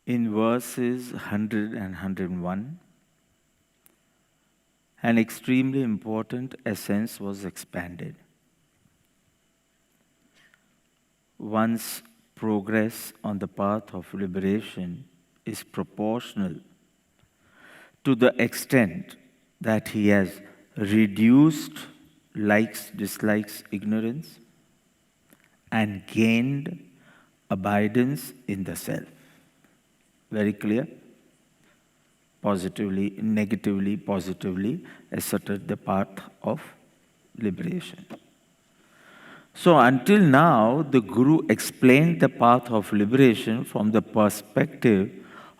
In verses 100 and 101, an extremely important essence was expanded. One's progress on the path of liberation is proportional to the extent that he has reduced likes, dislikes, ignorance, and gained abidance in the self. Very clear? Positively, negatively, positively, asserted the path of liberation. So until now, the Guru explained the path of liberation from the perspective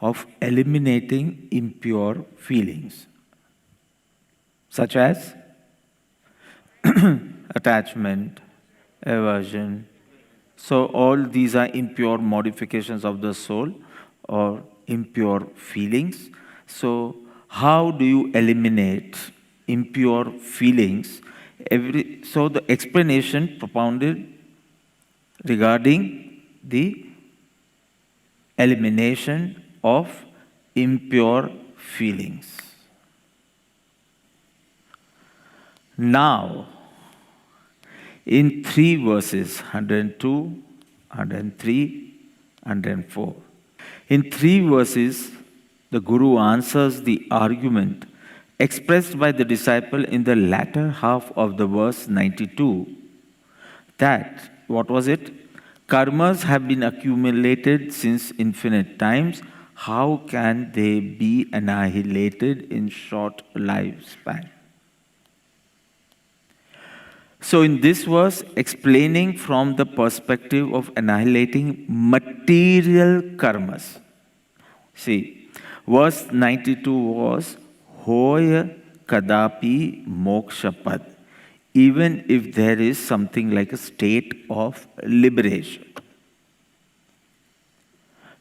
of eliminating impure feelings, such as attachment, aversion. So all these are impure modifications of the soul or impure feelings. So how do you eliminate impure feelings? So the explanation propounded regarding the elimination of impure feelings. Now, in 3 verses, 102, 103, 104. In 3 verses, the Guru answers the argument expressed by the disciple in the latter half of the verse 92, that, what was it? Karmas have been accumulated since infinite times. How can they be annihilated in short lifespan? So in this verse, explaining from the perspective of annihilating material karmas. See, verse 92 was Hoya Kadapi Mokshapad, even if there is something like a state of liberation.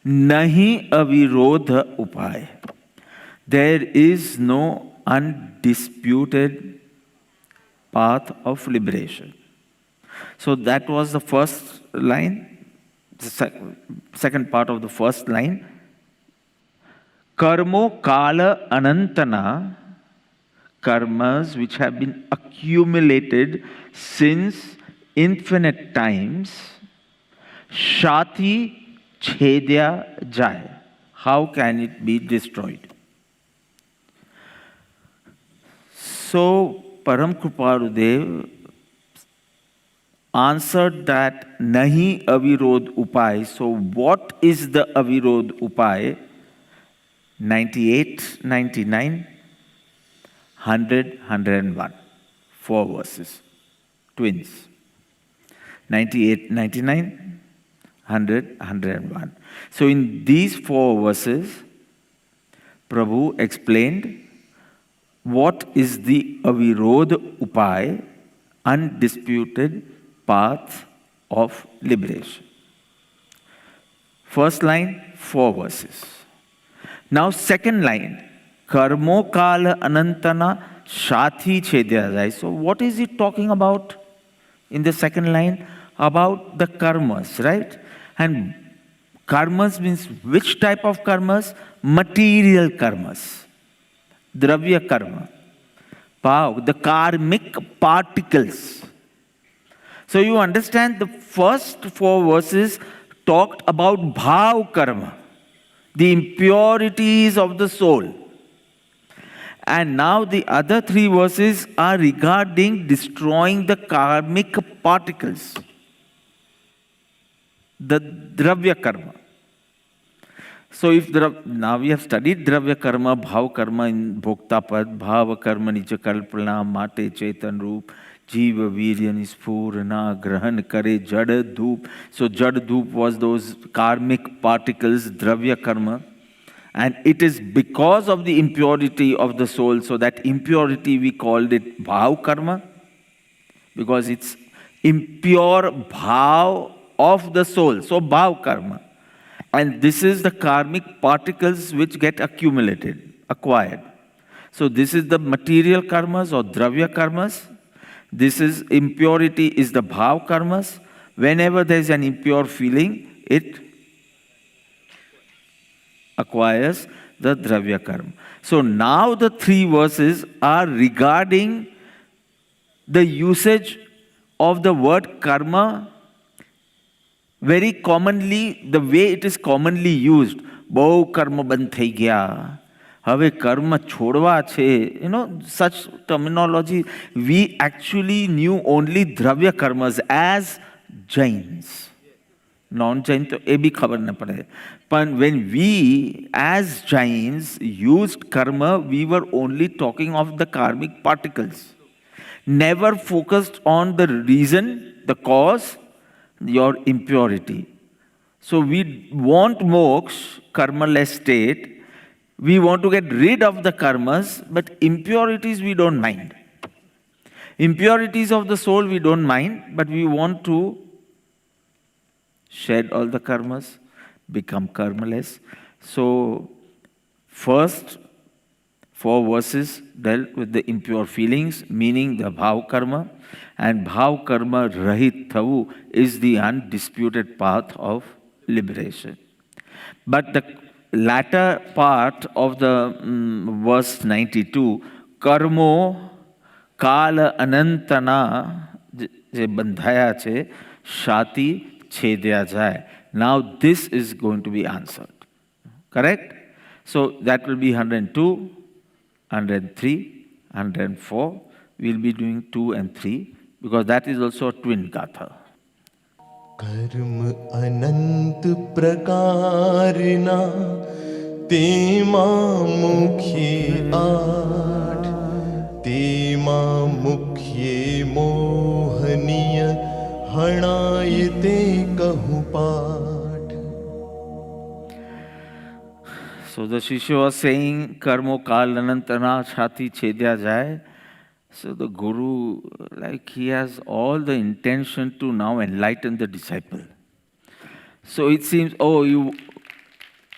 Nahi avirodha upay. There is no undisputed path of liberation. So that was the first line, the second part of the first line. Karmo kala anantana, karmas which have been accumulated since infinite times, shati chedya jai. How can it be destroyed? So Param Kruparudev answered that nahi avirod upay. So what is the avirod upay? 98, 99, 100, 101. 4 verses. Twins. 98, 99, 100, 101. So in these 4 verses, Prabhu explained what is the avirod upay, undisputed path of liberation. First line, 4 verses. Now second line, karmo kala anantana shathi chedya. So what is it talking about in the second line? About the karmas, right? And karmas means which type of karmas? Material karmas. Dravya karma. The karmic particles. So you understand the first 4 verses talked about bhav karma, the impurities of the soul. And now the other 3 verses are regarding destroying the karmic particles, the dravya karma. So if now we have studied dravya karma, bhav karma in Bhoktapad, bhava karma nicha kalpana mate chetan roop, jiva virya nispurana grahan kare jad dhoop. So jad dhoop was those karmic particles, dravya karma. And it is because of the impurity of the soul, so that impurity we called it bhav karma, because it's impure bhav of the soul. So bhav karma. And this is the karmic particles which get accumulated, acquired. So this is the material karmas or dravya karmas. This is impurity is the bhav karmas. Whenever there is an impure feeling, it acquires the Dravya Karma. So now the 3 verses are regarding the usage of the word karma very commonly, the way it is commonly used. Bau karma bandh thai gaya. Have karma chodwa che. Such terminology. We actually knew only Dravya Karmas as Jains. Non-Jain to ए भी खबर न पड़े. But when we as Jains used karma, we were only talking of the karmic particles. Never focused on the reason, the cause, your impurity. So we want moksha, karma-less state. We want to get rid of the karmas, but impurities we don't mind. Impurities of the soul we don't mind, but we want to shed all the karmas, become karmaless. So, first 4 verses dealt with the impure feelings, meaning the bhav karma, and bhav karma rahit thavu is the undisputed path of liberation. But the latter part of the verse 92, karmo kala anantana je bandhaya che shati chedya jai. Now this is going to be answered. Correct? So that will be 102, 103, 104. We'll be doing 2 and 3 because that is also a twin gatha. कर्म अनंत प्रकारना तेमा मुख्य आठ तेमा मुख्य मोहनीय हणायते कहु पाठ. So the Shishya was saying, Karmo kal anantana chhati chedya jai. So the Guru, he has all the intention to now enlighten the disciple. So it seems, you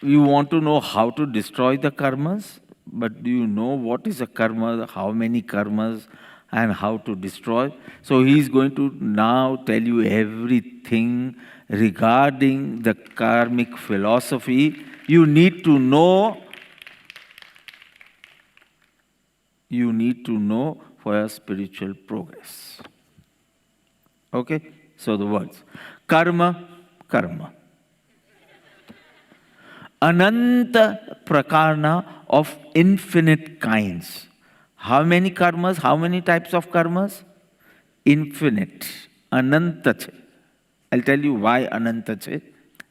want to know how to destroy the karmas, but do you know what is a karma, how many karmas, and how to destroy? So he is going to now tell you everything regarding the karmic philosophy. You need to know. You need to know for your spiritual progress. Okay? So the words. Karma, karma. Ananta prakarna of infinite kinds. How many karmas? How many types of karmas? Infinite. Ananta che. I'll tell you why ananta che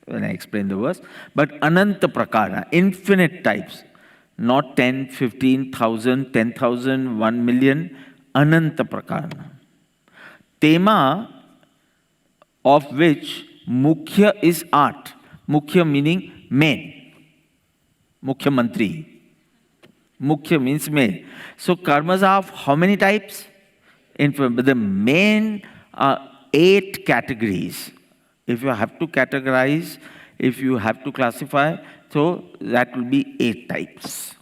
when I explain the verse. But ananta prakarna, infinite types. Not 10, 15,000, 10,000, 1 million. Ananta prakarna. Tema of which mukhya is art. Mukhya meaning main. Mukhya mantri. Mukhya means main. So karmas are of how many types? The main are 8 categories. If you have to categorize, if you have to classify, so that will be 8 types.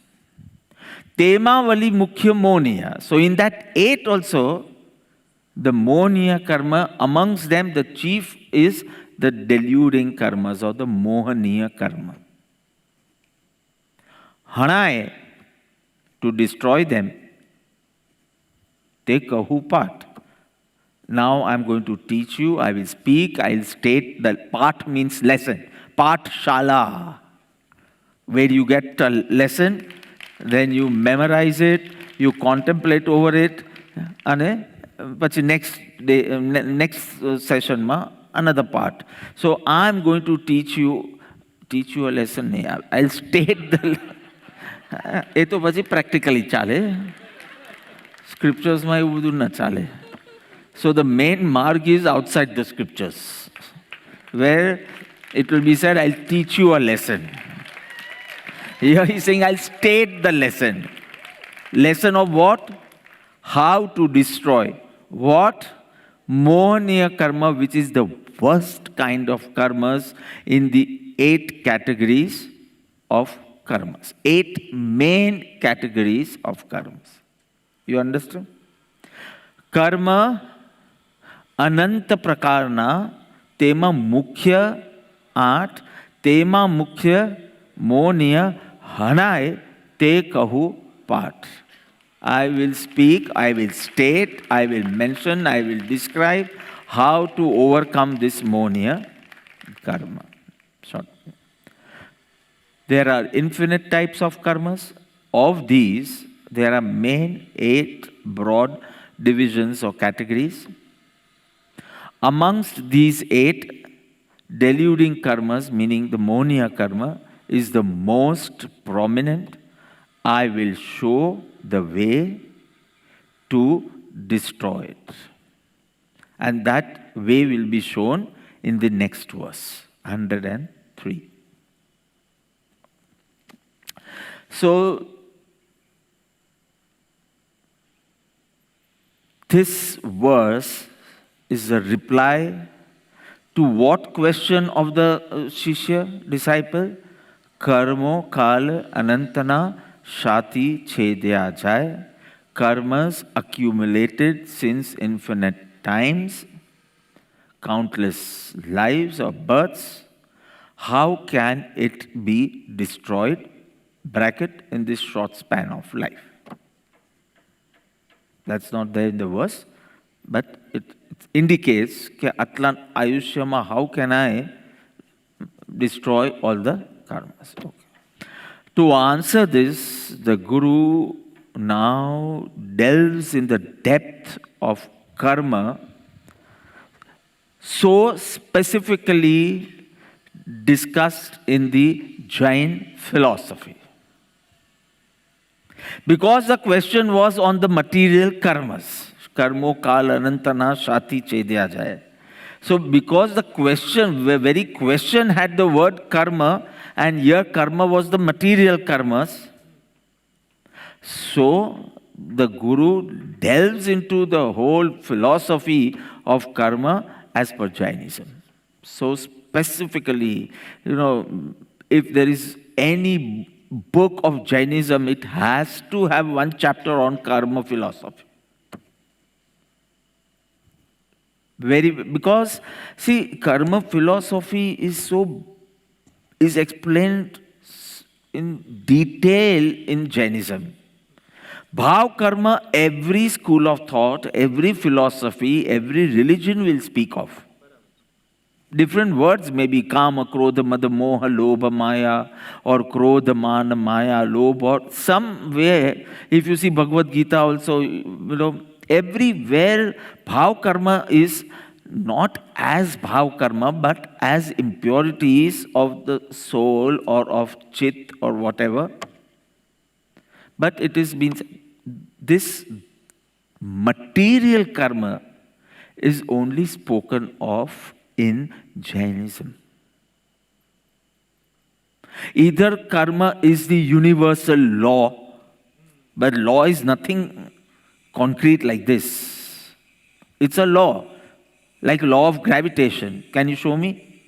Tema vali mukhya monia. So in that 8 also, the monia karma, amongst them the chief is the deluding karmas or the mohaniya karma. Hanaye, to destroy them, take a part. Now I am going to teach you, I will speak, I will state that part means lesson. Part shala, where you get a lesson, then you memorize it, you contemplate over it, and next day, next session ma another part. So I am going to teach you a lesson. I'll state the. એ તો પછી practically ચાલે. Scriptures માં એવું બધું ના ચાલે. So the main marg is outside the scriptures, where it will be said, I'll teach you a lesson. Here he's saying, I'll state the lesson. Lesson of what? How to destroy. What? Mohaniya karma, which is the worst kind of karmas in the 8 categories of karmas. 8 main categories of karmas. You understand? Karma ananta prakarna, tema mukhya 8, tema mukhya Monia Hanai Te Kahu Part. I will speak, I will state, I will mention, I will describe how to overcome this Monia karma. Short. There are infinite types of karmas. Of these, there are main 8 broad divisions or categories. Amongst these 8, deluding karmas, meaning the Monia karma, is the most prominent. I will show the way to destroy it. And that way will be shown in the next verse, 103. So, this verse is a reply to what question of the Shishya, disciple? Karmo kal anantana shati chedya jai. Karmas accumulated since infinite times, countless lives or births. How can it be destroyed? Bracket, in this short span of life. That's not there in the verse, but it indicates that Atlan Ayushyama, how can I destroy all the karmas? Okay. To answer this, the Guru now delves in the depth of karma, so specifically discussed in the Jain philosophy. Because the question was on the material karmas. Karmo kal anantana shati chedya jaya. So because the question, the very question had the word karma, and here karma was the material karmas. So the Guru delves into the whole philosophy of karma as per Jainism. So specifically, if there is any book of Jainism, it has to have one chapter on karma philosophy. Because see, karma philosophy is explained in detail in Jainism. Bhav karma, every school of thought, every philosophy, every religion will speak of. Different words may be kama, krodha, mada, moha, lobha, maya, or krodha, mana, maya, lobha, or somewhere. If you see Bhagavad Gita also, everywhere bhav karma is not as bhav karma, but as impurities of the soul or of chit or whatever. But it is been, this material karma is only spoken of in Jainism. Either karma is the universal law, but law is nothing concrete like this. It's a law, like law of gravitation. Can you show me?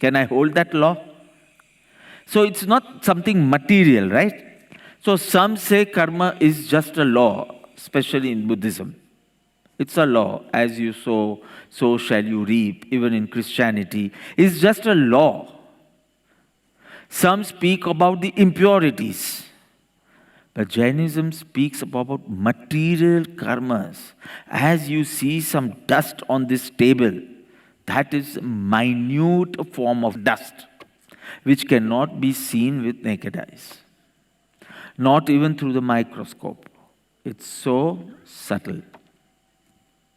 Can I hold that law? So it's not something material, right? So some say karma is just a law, especially in Buddhism. It's a law. As you sow, so shall you reap. Even in Christianity, it's just a law. Some speak about the impurities. But Jainism speaks about material karmas. As you see some dust on this table, that is a minute form of dust, which cannot be seen with naked eyes. Not even through the microscope. It's so subtle.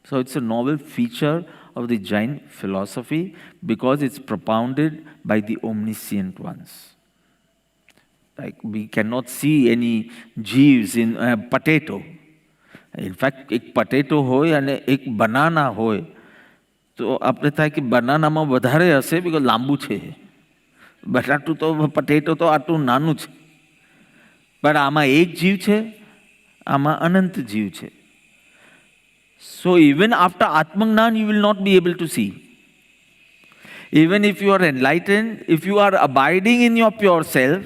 So it's a novel feature of the Jain philosophy because it's propounded by the omniscient ones. Like we cannot see any jeeves in a potato. In fact, एक potato હોય અને એક banana હોય તો આપણે થાય કે બનાનામાં વધારે હશે because લાંબુ છે. બટાટું તો potato તો આટલું નાનું છે. પણ આમાં એક જીવ છે, આમાં અનંત જીવ છે. So even after Atmagnan, you will not be able to see. Even if you are enlightened, if you are abiding in your pure self,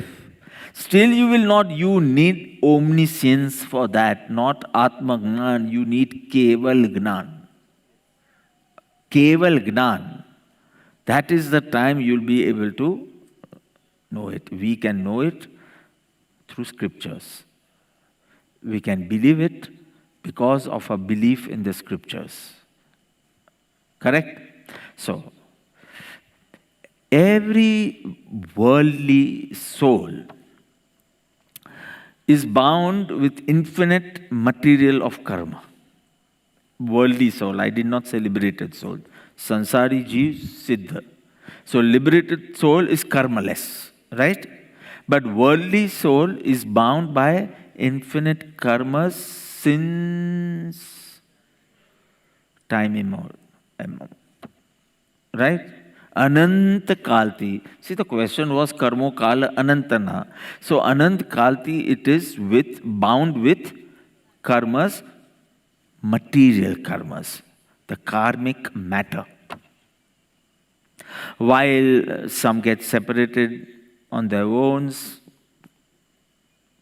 still you need omniscience for that, not Atmagnan, you need Keval Gnan. Keval Gnan. That is the time you will be able to know it. We can know it through scriptures. We can believe it because of a belief in the scriptures. Correct? So, every worldly soul is bound with infinite material of karma. Worldly soul, I did not say liberated soul. Sansari Jeev Siddha. So liberated soul is karmaless, right? But worldly soul is bound by infinite karmas since time immemorial. Right? Ananta Kalti. See, the question was Karmo Kala Anantana. So Anant Kalti, it is bound with karmas, material karmas, the karmic matter. While some get separated on their own,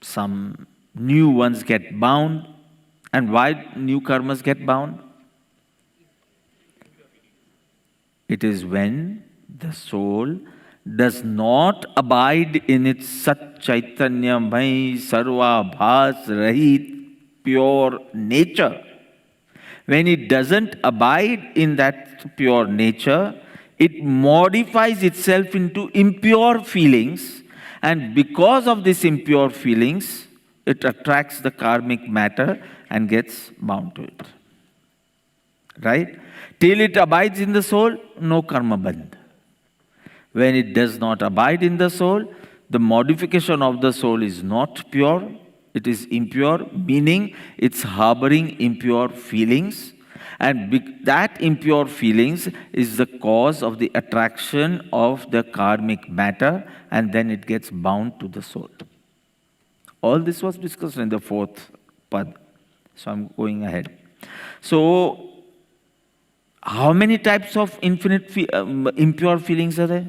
some new ones get bound. And why new karmas get bound? It is when the soul does not abide in its Sat Chaitanya Mai Sarva Bhas Rahit pure nature. When it doesn't abide in that pure nature, it modifies itself into impure feelings, and because of these impure feelings, it attracts the karmic matter and gets bound to it. Right? Till it abides in the soul, no karma bandh. When it does not abide in the soul, the modification of the soul is not pure, it is impure, meaning it's harboring impure feelings. And that impure feelings is the cause of the attraction of the karmic matter, and then it gets bound to the soul. All this was discussed in the fourth pad. So I'm going ahead. So, how many types of impure feelings are there?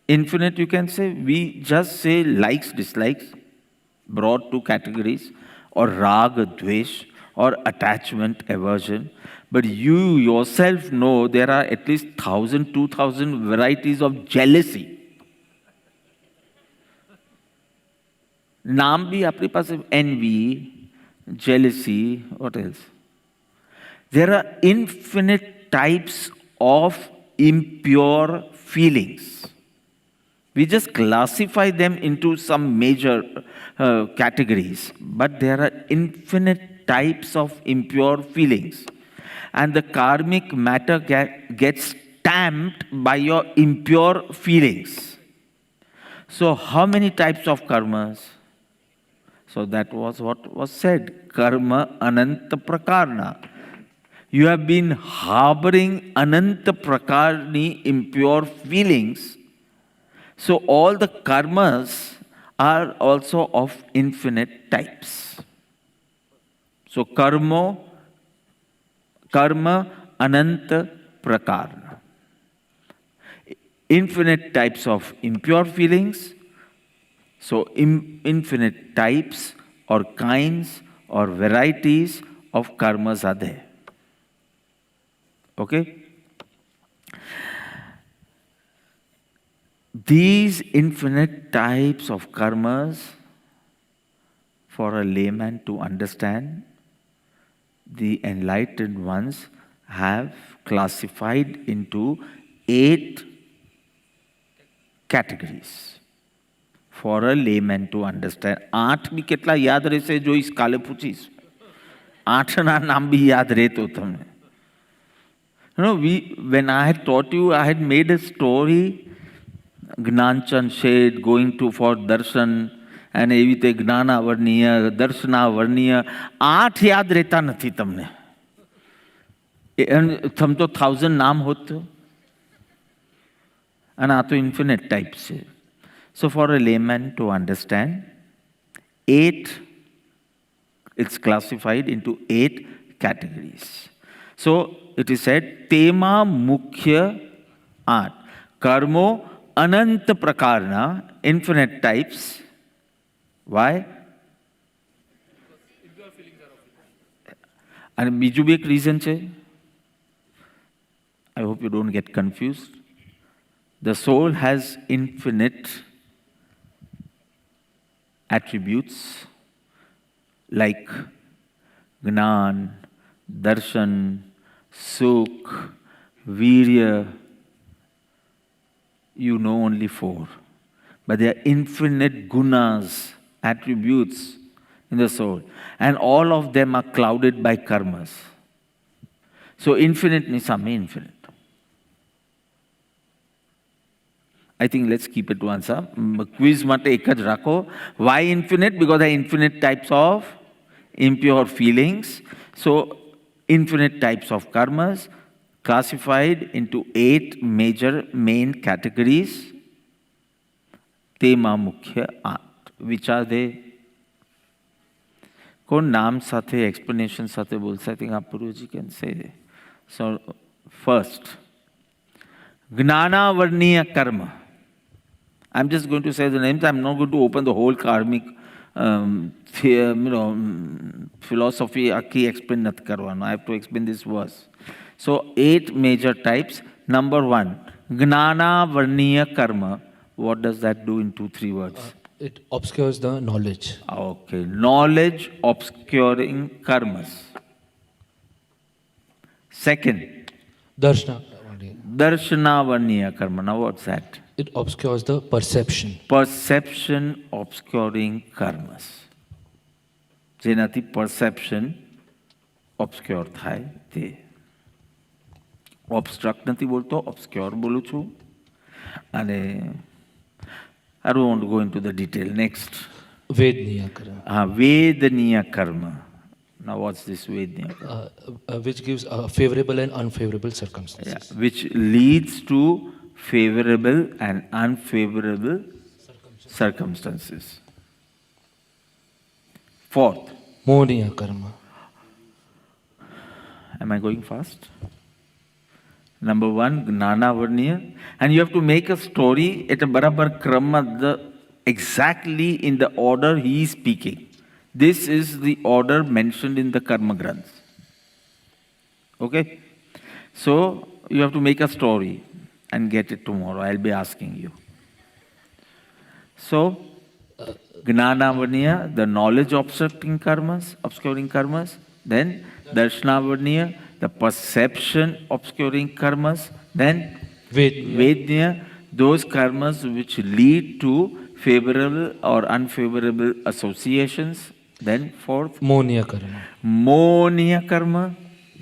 Infinite, you can say. We just say likes, dislikes, brought two categories, or raga, dvesh, or attachment, aversion. But you yourself know there are at least 1,000, 2,000 varieties of jealousy. नाम भी आपके पास envy, jealousy, what else? There are infinite types of impure feelings. We just classify them into some major categories, but there are infinite types of impure feelings. And the karmic matter gets stamped by your impure feelings. So, how many types of karmas? So, that was what was said. Karma ananta prakarna. You have been harboring ananta prakarni impure feelings. So all the karmas are also of infinite types. So karma ananta prakarna. Infinite types of impure feelings. So infinite types or kinds or varieties of karmas are there. Okay? These infinite types of karmas, for a layman to understand, the enlightened ones have classified into 8 categories. For a layman to understand. 8 भी कितना याद रहे से जो इस काले पूछीस 8 ना नाम भी याद रहे तो तुमने. You know, when I had taught you, I had made a story. Gnanchand Sheth going for darshan, and એવી રીતે જ્ઞાનાવર્ણીય, દર્શનાવર્ણીય 8 યાદ રહેતા નથી તમને. તમ તો 1000 નામ હોત તો. અને આ તો infinite types છે. So for a layman to understand, 8, it's classified into 8 categories. So it is said, tema mukhya 8. Karmo ananta prakarna, infinite types. Why? And બીજું બી એક reason છે. I hope you don't get confused. The soul has infinite attributes like Gnan, Darshan, Sukh, Virya. You know only 4. But there are infinite gunas, attributes in the soul. And all of them are clouded by karmas. So infinite means infinite. I think let's keep it to answer. Quiz mate ek જ રાખો. Why infinite? Because there are infinite types of impure feelings. So infinite types of karmas classified into 8 major main categories. Tema mukhya 8. Which are they? Kon naam sathe, explanation sathe bolsa. I think Apuruji can say. So first, Gnana Varniya Karma. I'm just going to say the names. I'm not going to open the whole karmic philosophy. Aki explain not karvano. I have to explain this verse. So 8 major types. Number 1, Gnana Varniya Karma. What does that do in 2-3 words? It obscures the knowledge. Okay, knowledge obscuring karmas. Second, Darshana. Darshana Varniya Karma. Now what's that? It obscures the perception. Perception obscuring karmas. જેનાથી perception obscure થાય તે. Obstruct નથી બોલતો, obscure બોલું છું. અને I don't want to go into the detail. Next. Vedniya karma. Vedaniya karma. Now what's this Vedaniya karma? Which gives favorable and unfavorable circumstances. Yeah, which leads to favorable and unfavorable circumstances. Fourth. Mohniya karma. Am I going fast? Number 1, Gnana Varniya. And you have to make a story at a barabar krama, exactly in the order he is speaking. This is the order mentioned in the Karma Granths. Okay? So, you have to make a story and get it tomorrow. I'll be asking you. So, Gnana Varniya, the knowledge obstructing karmas, obscuring karmas. Then, Darshana Varniya, the perception obscuring karmas. Then, Vedniya, those karmas which lead to favorable or unfavorable associations. Then, fourth, Mohniya karma. Mohniya karma.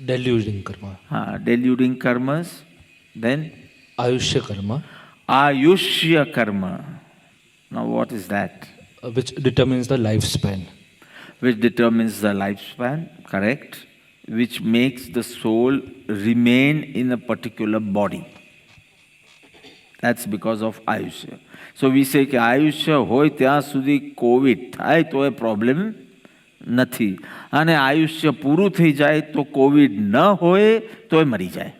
Deluding karma. Deluding karmas. Then, Ayushya karma. Ayushya karma. Now, what is that? Which determines the lifespan. Which determines the lifespan, correct? Which makes the soul remain in a particular body. That's because of Ayushya. So we say that Ayushya hoy ત્યાં સુધી COVID થાય તો એ problem નથી. અને આયુષ્ય પૂરું થઈ જાય તો COVID ન હોય તો એ મરી જાય.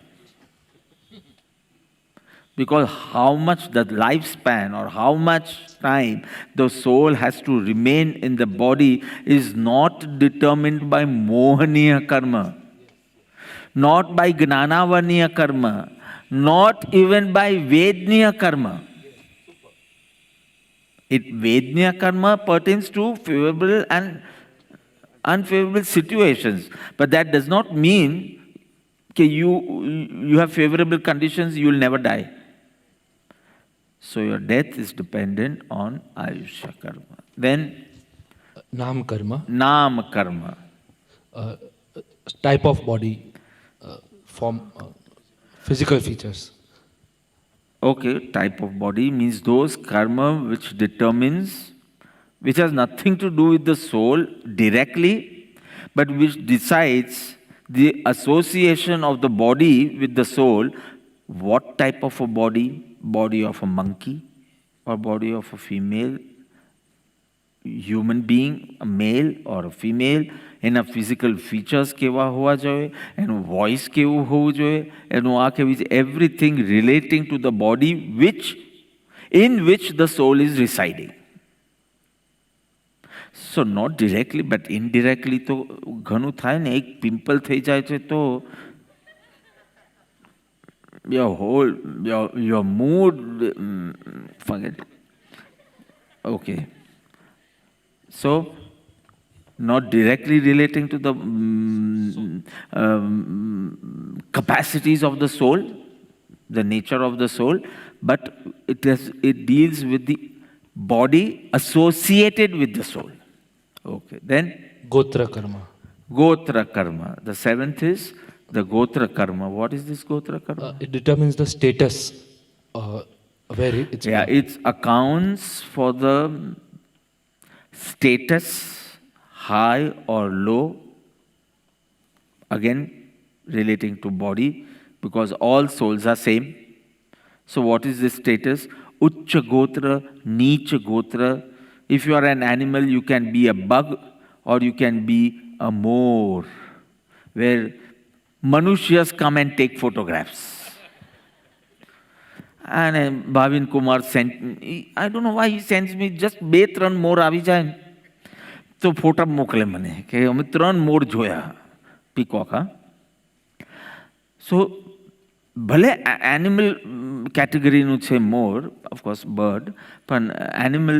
Because how much the lifespan or how much time the soul has to remain in the body is not determined by Mohaniya karma, not by Gnanavaniya karma, not even by Vedniya karma. Vedniya karma pertains to favorable and unfavorable situations. But that does not mean that you have favorable conditions, you will never die. So your death is dependent on Ayushya karma. Then Nam karma. Nam karma. Type of body, form, physical features. Okay, type of body means those karma which determines, which has nothing to do with the soul directly, but which decides the association of the body with the soul. What type of a body? Body of a monkey or body of a female human being, a male or a female, એના physical features કેવા હોવા જોઈએ, એનું voice કેવું હોવું જોઈએ, એનું આ કેવી છે, everything relating to the body in which the soul is residing. So not directly but indirectly તો ઘણું થાય ને. એક પિમ્પલ થઈ જાય છે તો your whole, your mood, forget it. Okay. So, not directly relating to the capacities of the soul, the nature of the soul, but it deals with the body associated with the soul. Okay. Then Gotra karma. Gotra karma. The seventh is the Gotra karma. What is this Gotra karma? It determines the status where it's Yeah, born. it accounts for the status, high or low, again relating to body, because all souls are same. So what is the status? Ucha gotra, Neecha gotra. If you are an animal, you can be a bug or you can be a more, where Manushas come and take photographs. And Bhavin Kumar sent me, I don't know why he sends me, just બે ત્રણ મોર આવી જાય ને તો ફોટા મોકલે મને કે અમે ત્રણ મોર જોયા પીકોક. હા, સો ભલે એનિમલ કેટેગરીનું છે મોર, ઓફકોર્સ બર્ડ, પણ એનિમલ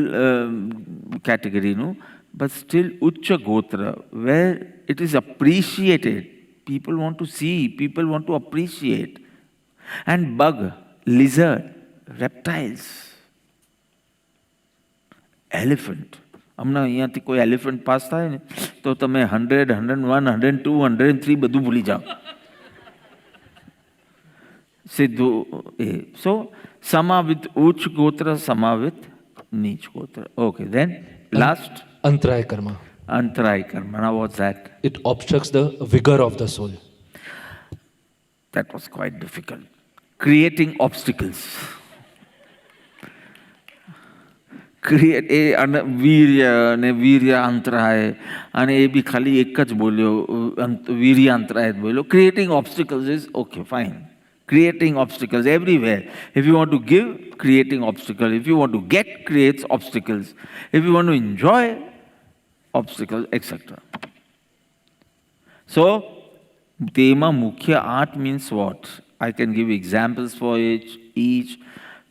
કેટેગરીનું, but still ઉચ્ચ ગોત્ર, where it is appreciated. People want to see, people want to appreciate. And bug, lizard, reptiles, elephant. હમણાં અહીંયાથી કોઈ એલિફન્ટ પાસ થાય ને તો તમે 100, 101, 102, 103 બધું ભૂલી જાઓ સીધું એ. સો સમા વિથ ઉચ્ચ ગોત્ર, સમા વિથ નીચ ગોત્ર. ઓકે, દેન લાસ્ટ Antaraya karma. અંતરાય કર્મ. Now what's that? It obstructs the vigor of the soul. That was quite difficult. Creating obstacles. Create વીર્ય અને વીર્ય અંતરાય, અને એ બી ખાલી એક જ બોલ્યો, વીર્ય અંતરાય જ બોલ્યો. Creating obstacles is okay, fine. Creating obstacles everywhere. If you want to give, creating obstacles. If you want to get, creates obstacles. If you want to enjoy, obstacles, etc. So, તેમાં મુખ્ય 8 means what? I can give examples for each.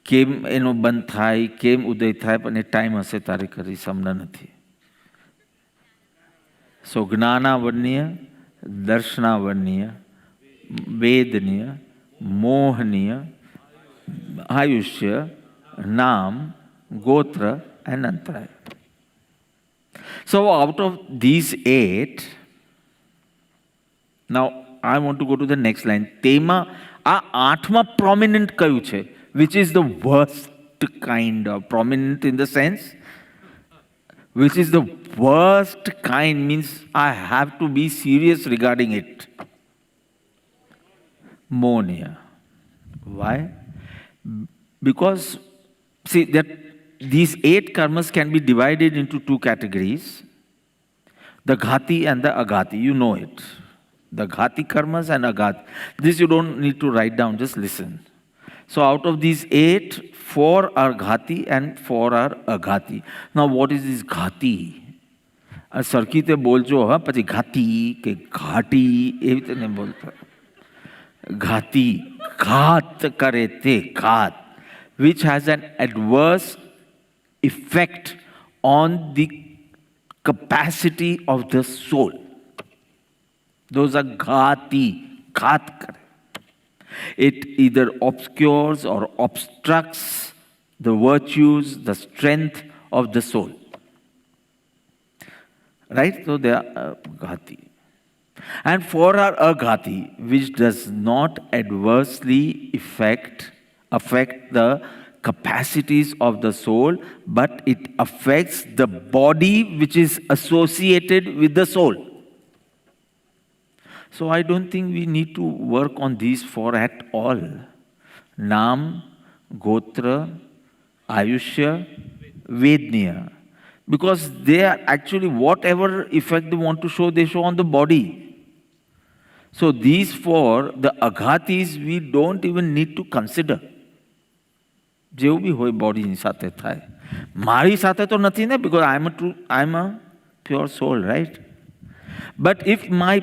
કેમ એનો બંધ થાય, કેમ ઉદય થાય, પણ એ time હશે તારે કરીશ, હમણાં નથી. સો જ્ઞાનાવર્ણ્ય, દર્શનાવર્ણ્ય, વેદનીય, મોહનીય, આયુષ્ય, નામ, ગોત્ર and અંતરાય. So out of these 8, now I want to go to the next line. તેમાં આ 8માં prominent કયું છે? Which is the worst kind of, prominent in the sense, which is the worst kind, means I have to be serious regarding it. Monia. Why? Because, see, that these 8 karmas can be divided into 2 categories. The ghati and the agati, you know it. The ghati karmas and agati. This you don't need to write down, just listen. So out of these 8, 4 are ghati and 4 are agati. Now what is this ghati? સરખી રીતે બોલજો, હા, પછી ઘાતી કે ઘાટી એવી રીતે નહીં બોલતા. ઘાતી, ઘાત કરે તે, ઘાત, which has an adverse effect on the capacity of the soul. Those are ghati, घात करे. It either obscures or obstructs the virtues, the strength of the soul. Right? So they are ghati. And 4 are aghati, which does not adversely affect the capacities of the soul, but it affects the body which is associated with the soul. So I don't think we need to work on these 4 at all. Nam, Gotra, Ayushya, Vedniya. Because they are actually, whatever effect they want to show, they show on the body. So these 4, the aghatis, we don't even need to consider. જેવું બી હોય બોડીની સાથે થાય. મારી સાથે તો નથી ને, because I'm a pure soul, right? But if my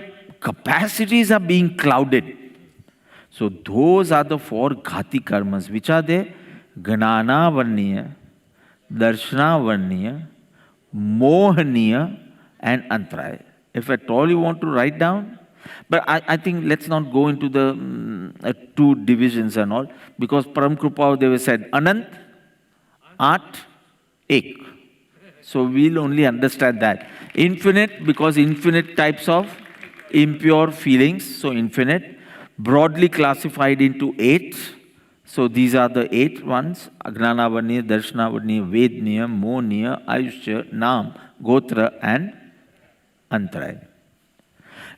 capacities are being clouded, So those are the 4 ghati karmas. Which are they? Gnana varniya, darshana varniya, mohaniya, and antraya. If at all you want to write down, but I think let's not go into the 2 divisions and all, because Param Kripa they said Anant, At, Ek. So we'll only understand that. Infinite, because infinite types of impure feelings, so infinite. Broadly classified into 8. So these are the 8 ones. Agnana Varniya, Darshana Varniya, Vedniya, Mohniya, Ayushya, Nam, Gotra, and Antraya.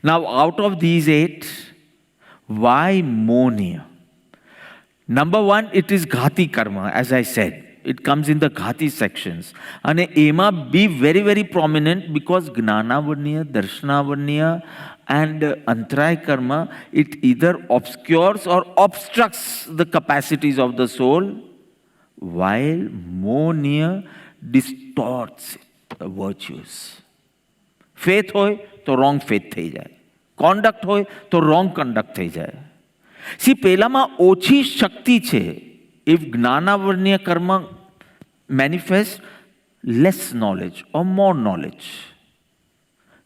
Now, out of these 8, why Mohniya? Number 1, it is Ghati karma, as I said. It comes in the Ghati sections. And Ema be very, very prominent because Gnana Varniya, Darshana Varniya, and Antraya karma, it either obscures or obstructs the capacities of the soul, while Mohniya distorts the virtues. Faith hoy to wrong faith થઈ જાય, conduct હોય તો wrong conduct થઈ જાય. See, પહેલામાં ઓછી શક્તિ છે. If જ્ઞાનાવર્ણ્ય કર્મ manifests, less knowledge or more knowledge,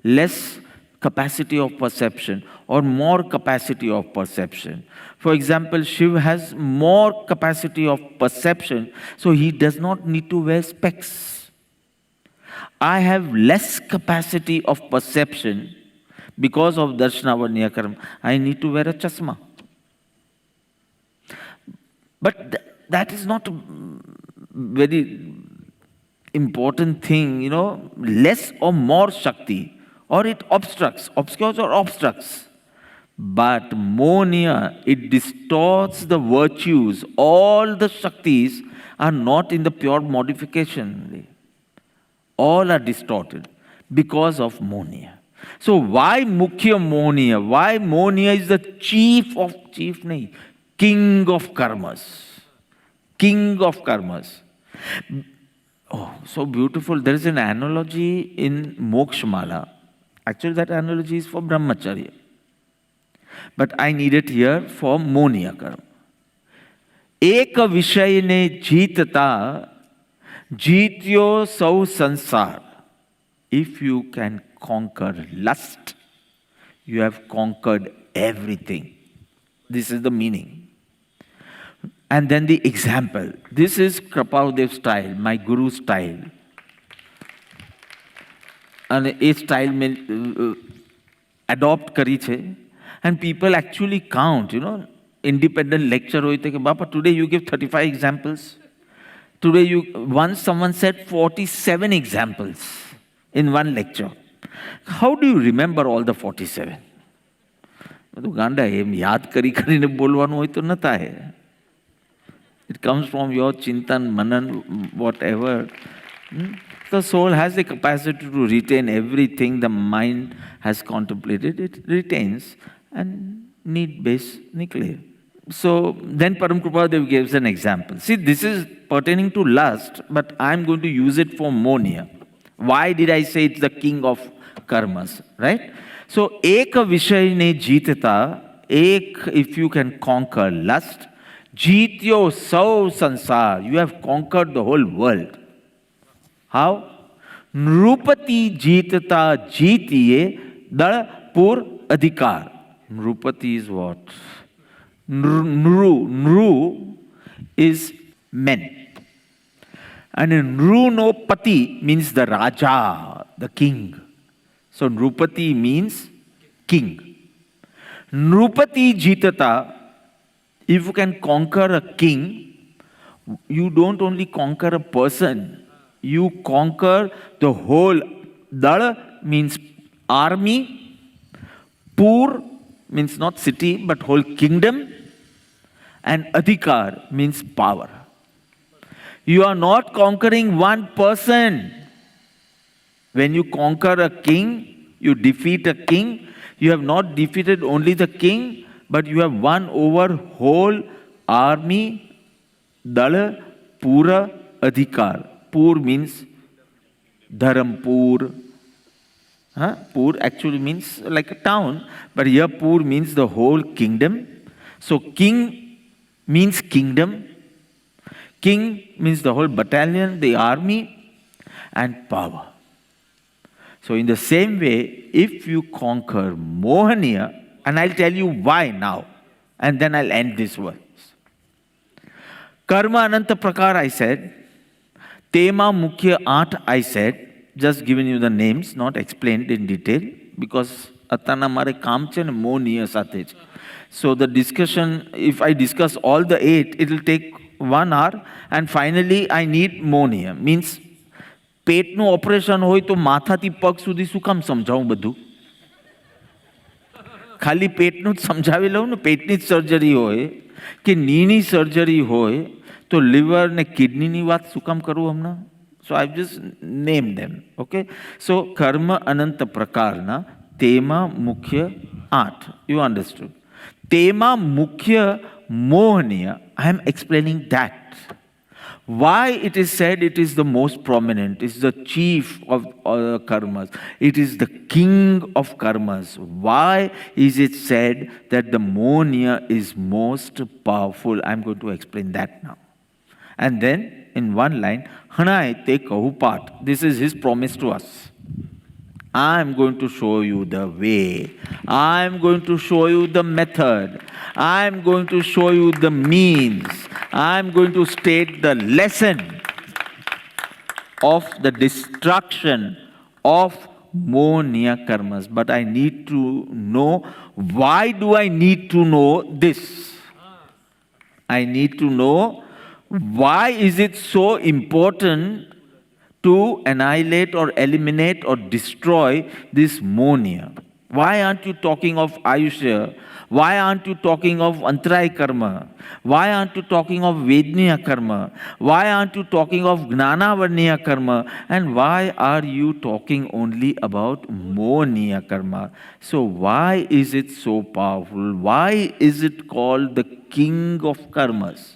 less capacity of perception or more capacity of perception. For example, Shiv has more capacity of perception, so he does not need to wear specs. I have less capacity of perception because of Darshana Varniya Karma. I need to wear a chasma. But that is not a very important thing, you know, less or more Shakti, or it obstructs, obscures or obstructs. But Mohniya, it distorts the virtues. All the Shaktis are not in the pure modification. All are distorted because of Mohniya. So why Mukhya Mohniya? Why Mohniya is the chief of chief nahi, king of karmas. King of karmas. Oh, so beautiful. There is an analogy in Mokshmala. Actually, that analogy is for Brahmacharya. But I need it here for Mohniya karma. Eka vishayane jeetata jeetyo sau sansar. If you can conquer lust, you have conquered everything. This is the meaning. And then the example. This is Kripaldev style, my guru style. And a style mein adopt kari che. And people actually count, you know, independent lecture hoite ke Bapa, today you give 35 examples. Today once someone said 47 examples in one lecture. How do you remember all the 47? તો ગાંડા એમ યાદ કરી કરીને બોલવાનું હોય તો ન થાય. It comes from your chintan, manan, whatever. The soul has the capacity to retain everything the mind has contemplated. It retains and need base nikle. So then Param Kripadev gives an example. See, this is pertaining to lust, but I'm going to use it for Mohniya. Why did I say it's the king of karmas, right? So, eka vishayane jeetata, if you can conquer lust, jeetyo sau sansar, you have conquered the whole world. How? Nrupati jeetata jeetiye dal pur adhikar. Nrupati is what? Nru is men. And Nru no pati means the Raja, the king. So Nrupati means king. Nrupati jitata, if you can conquer a king, you don't only conquer a person, you conquer the whole. Dala means army, Pur means not city but whole kingdom, and Adhikar means power. You are not conquering one person. When you conquer a king, you defeat a king, you have not defeated only the king, but you have won over whole army, Dala, Pura, Adhikar. Pur means Dharampur. Pur actually means like a town, but here Pur means the whole kingdom. So king means kingdom. King means the whole battalion, the army, and power. So in the same way, if you conquer Mohaniya, and I'll tell you why now, and then I'll end this verse. Karma Ananta Prakar, I said. Tema Mukhya Art, I said. Just giving you the names, not explained in detail, because atana mare kaam છે ને મોહનીય સાથે છે. So the discussion, if I discuss all the 8, it will take 1 hour, and finally I need Mohaniya. Means પેટનું operation હોય તો માથાથી પગ સુધી શું કામ સમજાવું બધું? ખાલી પેટનું જ સમજાવી લઉં ને, પેટની જ સર્જરી હોય કે નીની સર્જરી હોય તો લીવર ને કિડનીની વાત શું કામ કરું હમણાં? So I've just named them, okay? So કર્મ અનંત પ્રકારના તેમાં મુખ્ય 8. You understood? તેમાં મુખ્ય મોહનીય, I am explaining that. Why it is said it is the most prominent, it's the chief of karmas, it is the king of karmas. Why is it said that the Mohaniya is most powerful? I'm going to explain that now. And then in one line, Hanai te kahu part. This is his promise to us. I'm going to show you the way. I'm going to show you the method. I'm going to show you the means. I'm going to state the lesson of the destruction of Mohaniya karmas. But I need to know, why do I need to know this? I need to know, why is it so important to annihilate or eliminate or destroy this Mohaniya? Why aren't you talking of Ayushya? Why aren't you talking of Antaray karma? Why aren't you talking of Vedniya karma? Why aren't you talking of Gnanavarniya karma? And why are you talking only about Mohaniya karma? So why is it so powerful? Why is it called the king of karmas?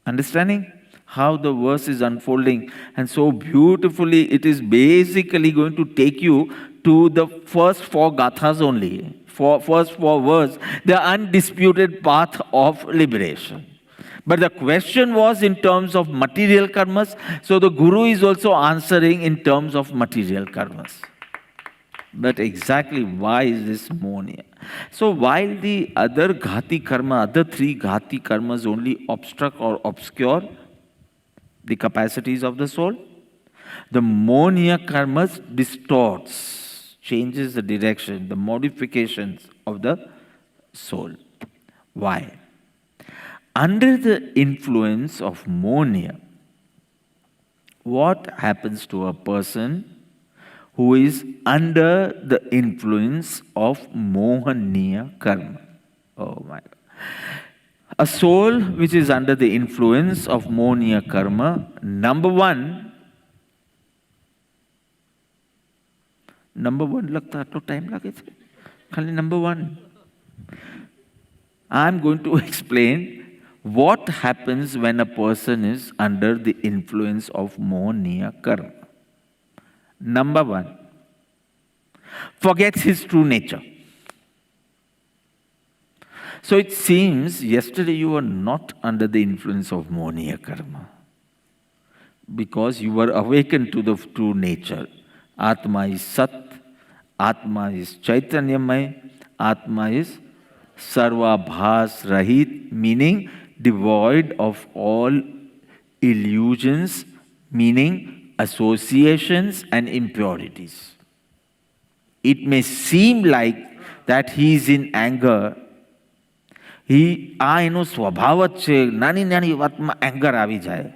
Understanding how the verse is unfolding, and so beautifully it is basically going to take you to the first 4 gathas only, first 4 words, the undisputed path of liberation. But the question was in terms of material karmas, so the Guru is also answering in terms of material karmas. But exactly why is this Mohaniya? So while the other ghati karma, other 3 ghati karmas only obstruct or obscure the capacities of the soul, the Mohaniya karmas distorts, changes the direction, the modifications of the soul. Why? Under the influence of Mohaniya, what happens to a person who is under the influence of Mohaniya karma? Oh my God. A soul which is under the influence of Mohaniya karma, number one लगता आटलो time लागे छे खाली number 1. I'm going to explain what happens when a person is under the influence of Mohaniya karma. Number 1, forgets his true nature. So it seems yesterday you were not under the influence of Mohaniya karma because you were awakened to the true nature. Atma is Sat, Atma is Chaitanyamay, Atma is Sarvabhas Rahit, meaning devoid of all illusions, meaning associations and impurities. It may seem like that he is in anger. એનો સ્વભાવ જ છે, નાની નાની વાતમાં anger આવી જાય.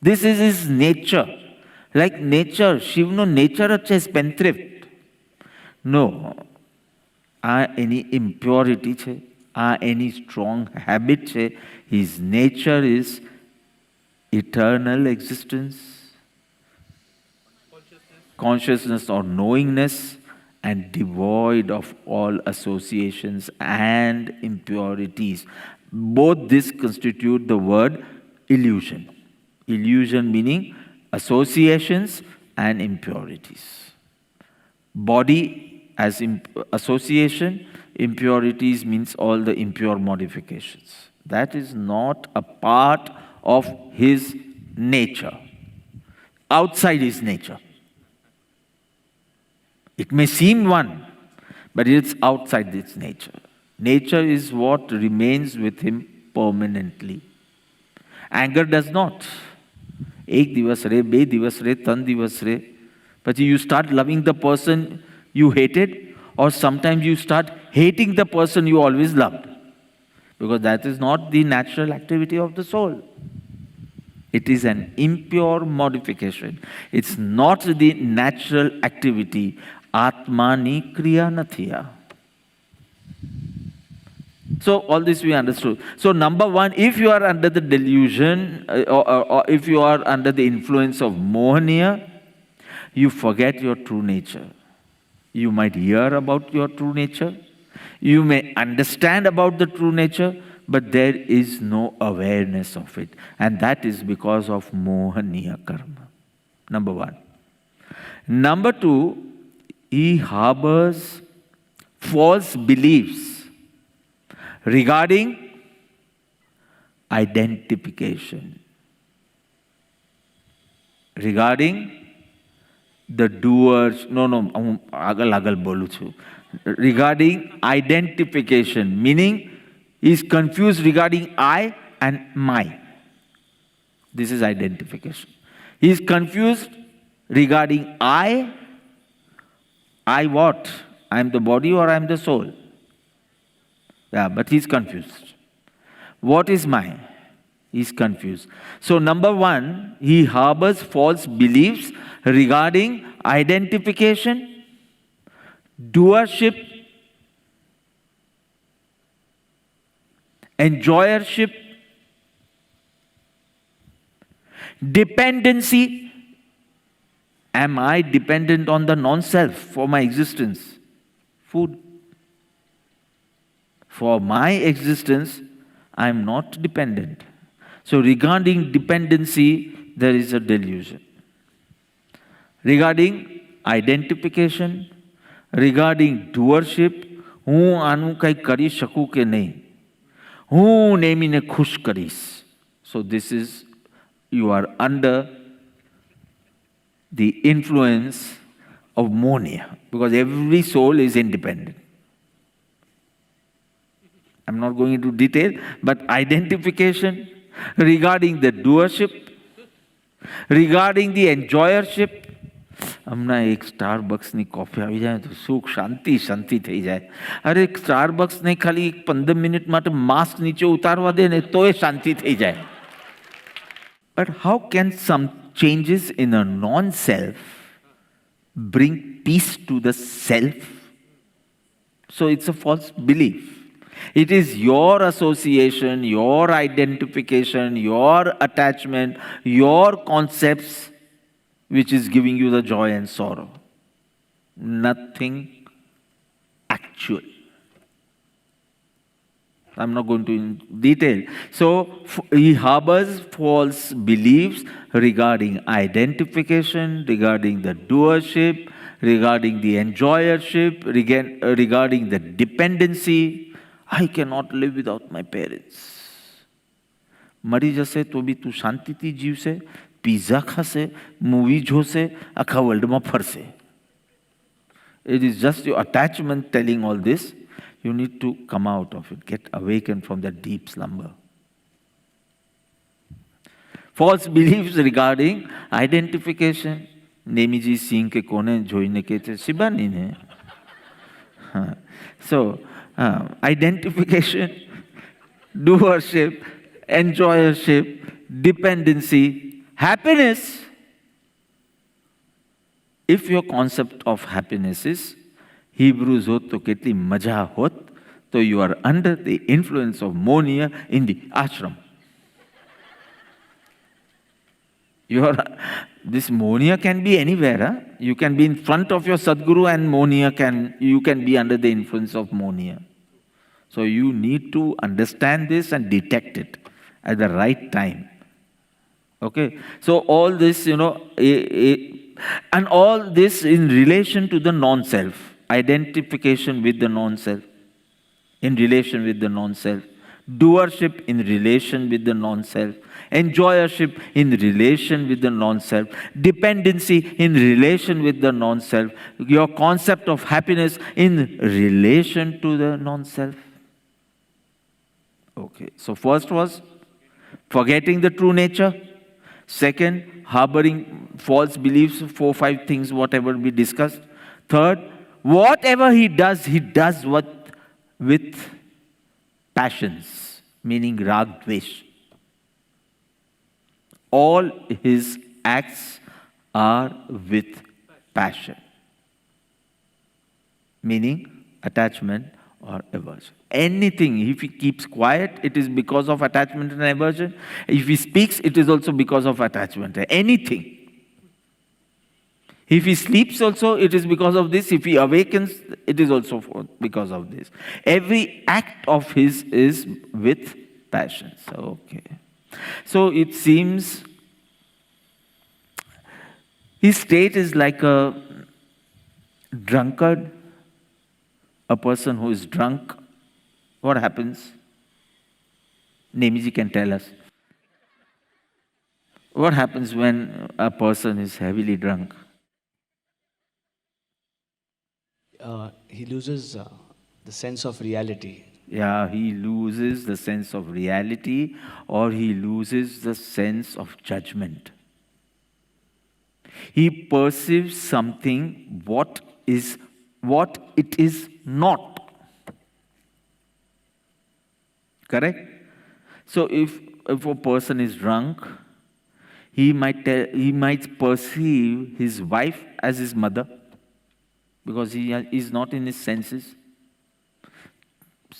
This is his nature. Like nature, શિવનો nature જ છે spendthrift. No. any impurity છે, any strong habit છે. His nature is eternal existence, consciousness or knowingness, and devoid of all associations and impurities. Both this constitute the word illusion. Illusion meaning associations and impurities. Body as association, impurities means all the impure modifications. That is not a part of his nature, outside his nature. It may seem one, but it's outside its nature. Nature is what remains with him permanently. Anger does not. एक दिवस रे, बे दिवस रे, तन दिवस रे. But you start loving the person you hated, or sometimes you start hating the person you always loved. Because that is not the natural activity of the soul. It is an impure modification. It's not the natural activity. Atmani kriya nathiya. So all this we understood. So number one, if you are under the delusion or if you are under the influence of Mohaniya, you forget your true nature. You might hear about your true nature. You may understand about the true nature, but there is no awareness of it. And that is because of Mohaniya karma. Number one. Number two, he harbors false beliefs regarding identification, regarding the doers, regarding identification, meaning he is confused regarding I and my. This is identification. He is confused regarding I what? I am the body or I am the soul? Yeah, but he's confused. What is mine? He's confused. So number one, he harbors false beliefs regarding identification, doership, enjoyership, dependency. Am I dependent on the non-self for my existence? Food. For my existence, I am not dependent. So regarding dependency, there is a delusion. Regarding identification, regarding doership, હું આનું કંઈ કરી શકું કે નહીં, હું નેમીને ખુશ કરીશ. So this is, you are under the influence of Mohaniya, because every soul is independent. I'm not going into detail, but identification, regarding the doership, regarding the enjoyership. હમણાં એક સ્ટારબક્સની કોફી આવી જાય તો સુખ શાંતિ શાંતિ થઈ જાય. અરે સ્ટારબક્સને ખાલી 15 મિનિટ માટે માસ્ક નીચે ઉતારવા દે ને તોય શાંતિ થઈ જાય. But how can some changes in a non-self bring peace to the self? So it's a false belief. It is your association, your identification, your attachment, your concepts which is giving you the joy and sorrow. Nothing actual. I'm not going to in detail. So he harbors false beliefs regarding identification, regarding the doership, regarding the enjoyership, regarding the dependency. I cannot live without my parents. મરી જશે તો બી તું શાંતિથી જીવશે, pizza ખાશે, movie જોશે, આખા વર્લ્ડમાં ફરશે. It is just your attachment telling all this. You need to come out of it, get awakened from that deep slumber. False beliefs regarding identification. નેમીજી સિંહ કે કોને જોઈને કહે છે શિબાનીને. So, identification, doership, enjoyership, dependency, happiness. If your concept of happiness is Hebrews hot to ketli maja hot, so you are under the influence of Mohaniya in the ashram. This Mohaniya can be anywhere. Huh? You can be in front of your Sadguru and you can be under the influence of Mohaniya. So you need to understand this and detect it at the right time. Okay? So all this, and all this in relation to the non-self. identification with the non-self, in relation with the non-self. Doership in relation with the non-self. Enjoyership in relation with the non-self. Dependency in relation with the non-self. Your concept of happiness in relation to the non-self. Okay, so first was forgetting the true nature. Second, harboring false beliefs, 4, 5 things, whatever we discussed. Third, whatever he does with passions, meaning rag, dvesh. All his acts are with passion, meaning attachment or aversion. Anything, if he keeps quiet, it is because of attachment and aversion. If he speaks, it is also because of attachment. Anything. If he sleeps also, it is because of this. If he awakens, it is also because of this. Every act of his is with passion. So, okay. So it seems his state is like a drunkard, a person who is drunk. What happens? Nemiji can tell us. What happens when a person is heavily drunk? He loses the sense of reality. Yeah, he loses the sense of reality, or he loses the sense of judgment. He perceives something what it is not. Correct? So if a person is drunk, he might perceive his wife as his mother, because he is not in his senses.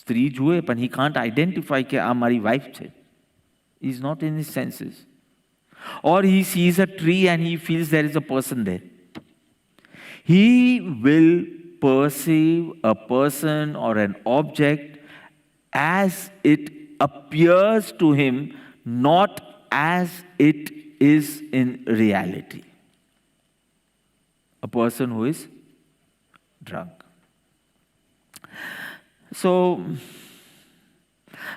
સ્ત્રી જુએ પણ he can't identify કે આ મારી wife છે. He is not in his senses. Or he sees a tree and he feels there is a person there. He will perceive a person or an object as it appears to him, not as it is in reality. A person who is drunk. So,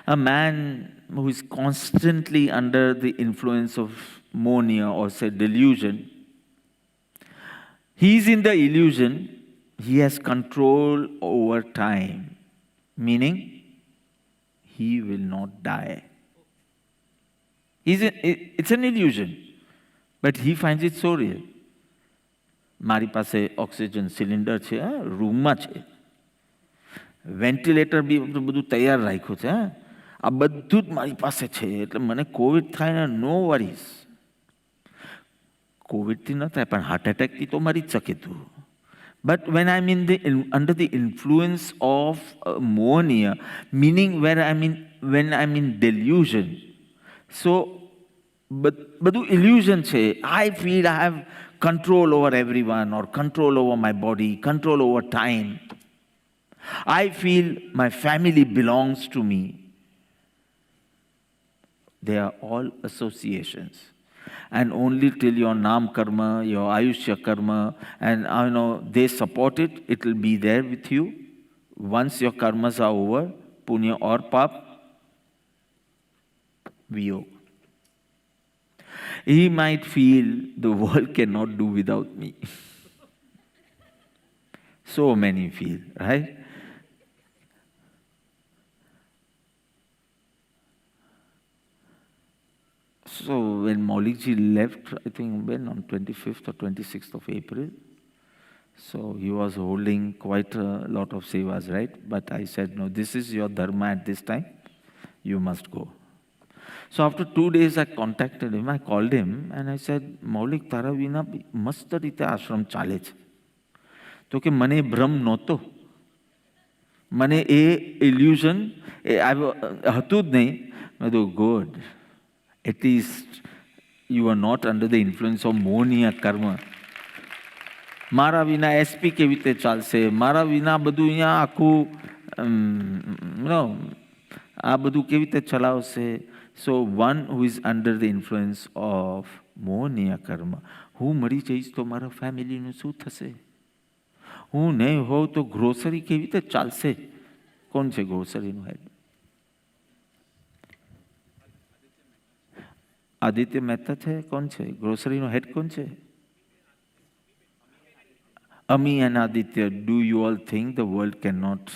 a man who is constantly under the influence of mania or say delusion, he is in the illusion, he has control over time, meaning he will not die. It's an illusion, but he finds it so real. મારી પાસે oxygen cylinder છે, રૂમમાં છે, ventilator બી બધું તૈયાર રાખ્યું છે, આ બધું જ મારી પાસે છે, એટલે મને કોવિડ થાય ને નો વરીઝ. કોવિડથી ન થાય પણ હાર્ટ એટેકથી તો મરી જ શકે તું. But when I'm under the influence of mania, meaning when I'm in delusion, so બધું illusion છે. I feel I have control over everyone, or control over my body, control over time. I feel my family belongs to me. They are all associations. And only till your Nam Karma, your Ayushya Karma, and they support it, it will be there with you. Once your karmas are over, Punya or Pap, Viyog. He might feel the world cannot do without me. So many feel, right? So when Maulikji left, I think on 25th or 26th of April, so he was holding quite a lot of sevas, right? But I said, no, this is your dharma at this time. You must go. So after 2 days, I contacted him. I called him and I said, Maulik, તારા વિના મસ્ત રીતે આશ્રમ ચાલે છે. તો કે મને ભ્રમ નહોતો. મને એ ઇલ્યુઝન હતું જ નહીં. મેં તો good. At least you are not under the influence of mania karma. મારા વિના એસપી કેવી રીતે ચાલશે? મારા વિના બધું અહીંયા આખું આ બધું કેવી રીતે ચલાવશે? So one who is under the influence of mania karma, હું મરી જઈશ તો મારા ફેમિલીનું શું થશે? હું નહીં હોઉં તો ગ્રોસરી કેવી રીતે ચાલશે? કોણ છે ગ્રોસરીનું હેડ? આદિત્ય મહેતા છે? કોણ છે ગ્રોસરીનો હેડ? કોણ છે? Ami and Aditya, do you all think the world cannot?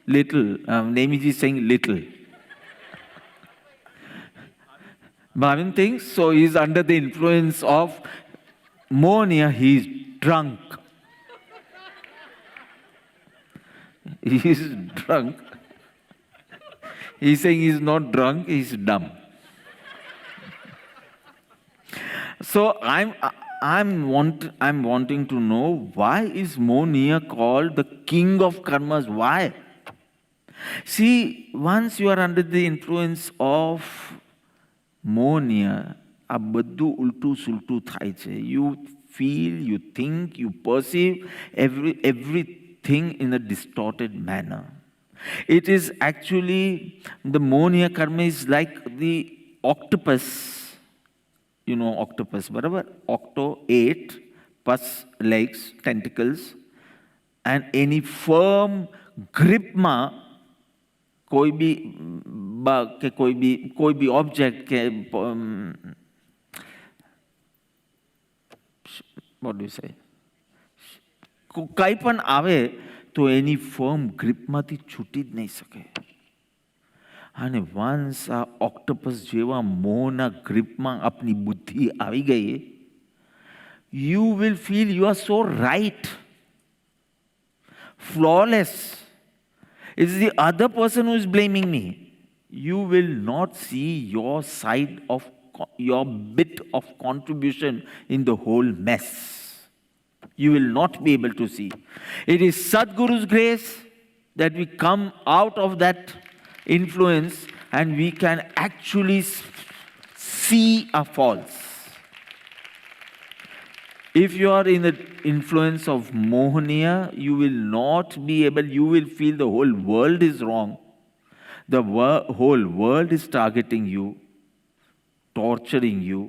Little. Nemiji is saying little. Bhavin thinks so. He is under the influence of Monia. He is drunk. He is drunk. He is saying he is not drunk. He is dumb. So I'm wanting to know, why is Monia called the king of karmas? Why? See, once you are under the influence of Monia, આ બધું ઉલટું સુલટું થાય છે. You feel, you think, you perceive everything in a distorted manner. It is actually, the Monia karma is like the octopus. You know octopus, barabar? Octo, 8, plus legs, tentacles, and any firm grip ma कोई भी bug के कोई भी object के what do you say? કંઈ પણ આવે તો એની ફર્મ ગ્રીપમાંથી છૂટી જ નહીં શકે. અને વન્સ આ ઓક્ટોપસ જેવા મોહના ગ્રીપમાં આપની બુદ્ધિ આવી ગઈ, you will feel you are so right, flawless. It's the other person who is blaming me. You will not see your side of your bit of contribution in the whole mess. You will not be able to see. It is Sadhguru's grace that we come out of that influence and we can actually see our faults. If you are in the influence of Mohaniya, you will not be able, you will feel the whole world is wrong. The whole world is targeting you, torturing you,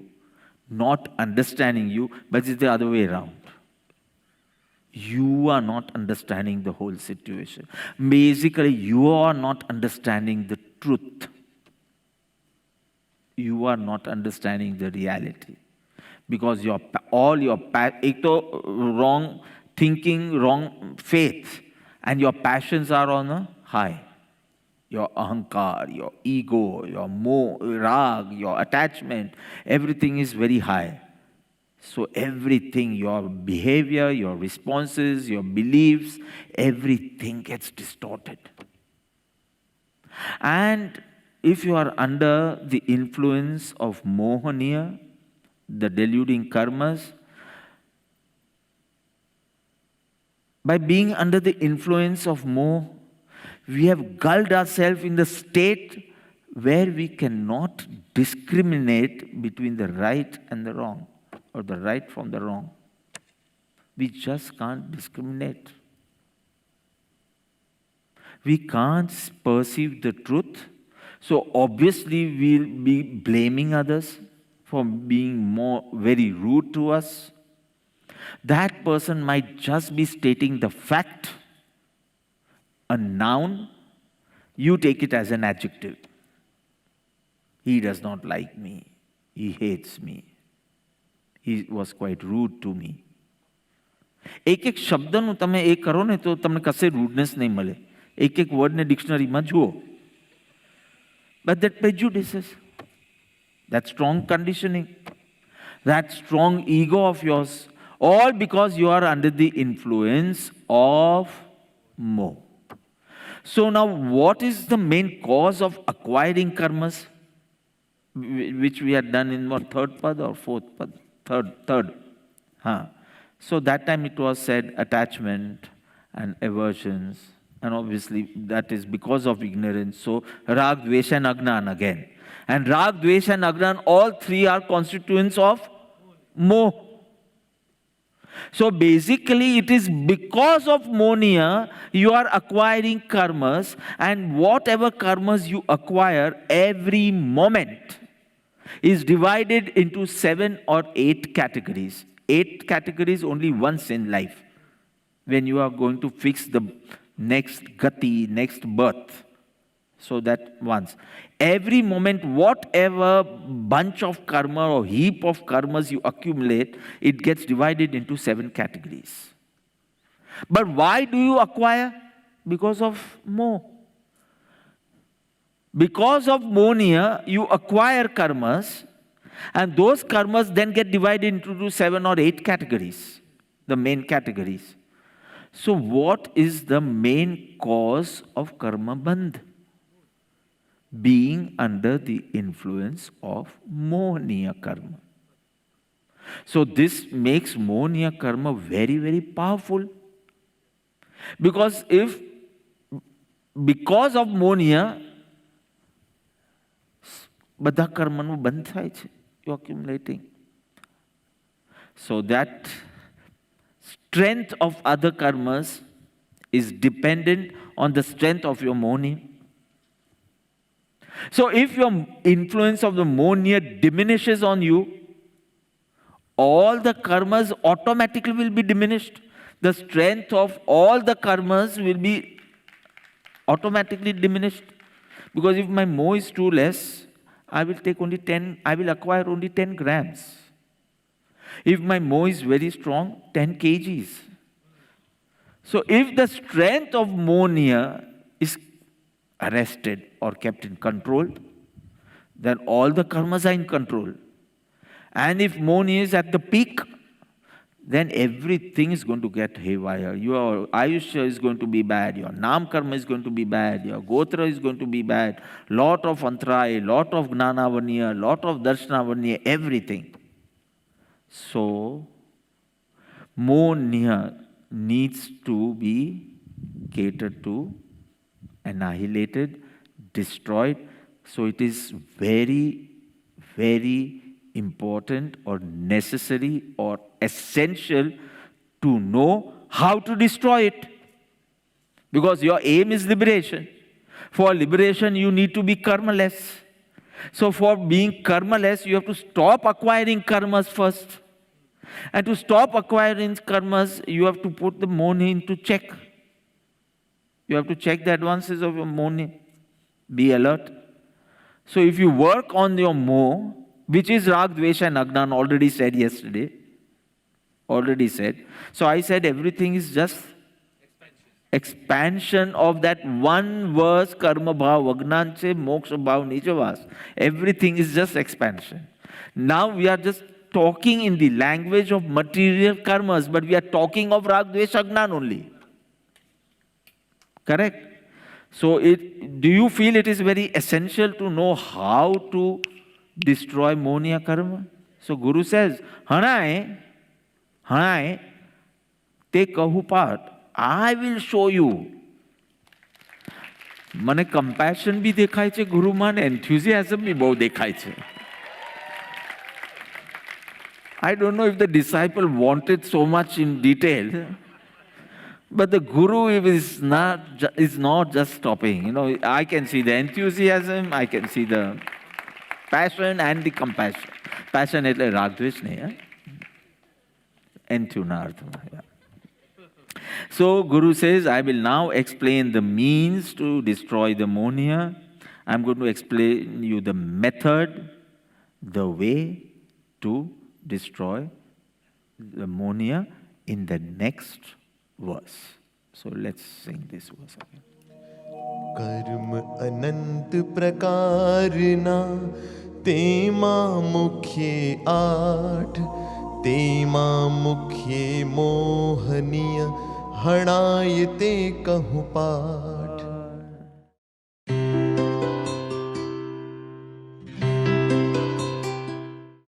not understanding you, but it's the other way around. You are not understanding the whole situation. Basically, you are not understanding the truth. You are not understanding the reality. Because एक तो wrong thinking, wrong faith, and your passions are on a high. Your ahankar, your ego, your rag, your attachment, everything is very high. So everything, your behavior, your responses, your beliefs, everything gets distorted. And if you are under the influence of Mohaniya, the deluding karmas, by being under the influence of Moh, we have gulled ourselves in the state where we cannot discriminate between the right and the wrong, or the right from the wrong. We just can't discriminate. We can't perceive the truth. So obviously we'll be blaming others for being very rude to us. That person might just be stating the fact, a noun. You take it as an adjective. He does not like me. He hates me. He was quite rude to me. એક શબ્દનું તમે એ કરો ને તો તમને કશે રૂડનેસ નહીં મળે. એક વર્ડને ડિક્શનરીમાં જુઓ. But that prejudices, that strong conditioning, that strong ego of yours, all because you are under the influence of Moh. So now what is the main cause of acquiring karmas, which we had done in what, third pad or fourth pad? Third. So that time it was said attachment and aversions, and obviously that is because of ignorance. So Rag, Dvesha and Agnan again. And Rag, Dvesha and Agnan, all three are constituents of Moh. So basically it is because of Monia you are acquiring karmas, and whatever karmas you acquire every moment is divided into 7 or 8 categories. 8 categories only once in life, when you are going to fix the next gati, next birth. So that once. Every moment, whatever bunch of karma or heap of karmas you accumulate, it gets divided into 7 categories. But why do you acquire? Because of moh. Because of monia, you acquire karmas, and those karmas then get divided into 7 or 8 categories, the main categories. So what is the main cause of karma bandh? Being under the influence of monia karma. So this makes monia karma very, very powerful. Because because of monia, બધા કર્મનું બંધ થાય છે, you accumulating. So that strength of other karmas is dependent on the strength of your monia. So if your influence of the monia diminishes on you, all the karmas automatically will be diminished. The strength of all the karmas will be automatically diminished. Because if my moh is too less, I will acquire only 10 grams. If my moh is very strong, 10 kgs. So if the strength of monia is arrested or kept in control, then all the karmas are in control. And if monia is at the peak, then everything is going to get haywire. Your ayushya is going to be bad, your nam karma is going to be bad, your gotra is going to be bad, lot of antray, lot of gnanavaniya, lot of darshanavaniya, everything. So, monia needs to be catered to, annihilated, destroyed. So it is very, very important or necessary or essential to know how to destroy it. Because your aim is liberation. For liberation, you need to be karmaless. So for being karmaless, you have to stop acquiring karmas first. And to stop acquiring karmas, you have to put the monia into check. You have to check the advances of your monia. Be alert. So if you work on your moh, which is Rag, Dvesha and Ajnan, already said yesterday. Already said. So I said everything is just expansion of that one verse, karma bhav, Agnanche, moksha bhav, nichavas. Everything is just expansion. Now we are just talking in the language of material karmas, but we are talking of Rag, Dvesha, Ajnan only. Correct? So do you feel it is very essential to know how to destroy monia karma? So Guru says, Hanai, take kahu part. I will show you. મને compassion भी દેખાય છે ગુરુમાં ને enthusiasm भी બહુ દેખાય છે. I don't know if the disciple wanted so much in detail, but the Guru is not just stopping. You know, I can see the enthusiasm, I can see the passion and the compassion. Passion એટલે રાગદ્વેષ નહીં, enthu ના અર્થમાં. So Guru says, I will now explain the means to destroy the monia. I'm going to explain you the method, the way to destroy the monia in the next verse. So let's sing this verse again. कर्म अनंत प्रकारना तेमा मुख्य आठ तेमा मुख्य मोहनीय हणाय ते कहूँ पाठ